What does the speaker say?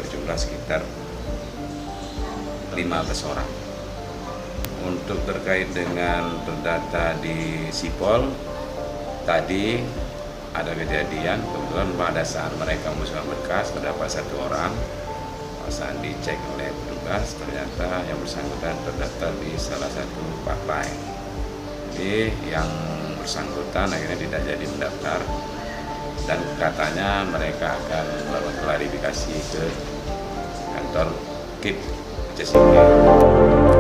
berjumlah sekitar 15 orang. Untuk terkait dengan terdata di Sipol, tadi ada kejadian, kebetulan pada saat mereka memusnahkan berkas terdapat 1 orang. Saat dicek oleh petugas, ternyata yang bersangkutan terdaftar di salah satu partai. Jadi yang bersangkutan akhirnya tidak jadi mendaftar, dan katanya mereka akan melakukan klarifikasi ke kantor KIP Cesinggi.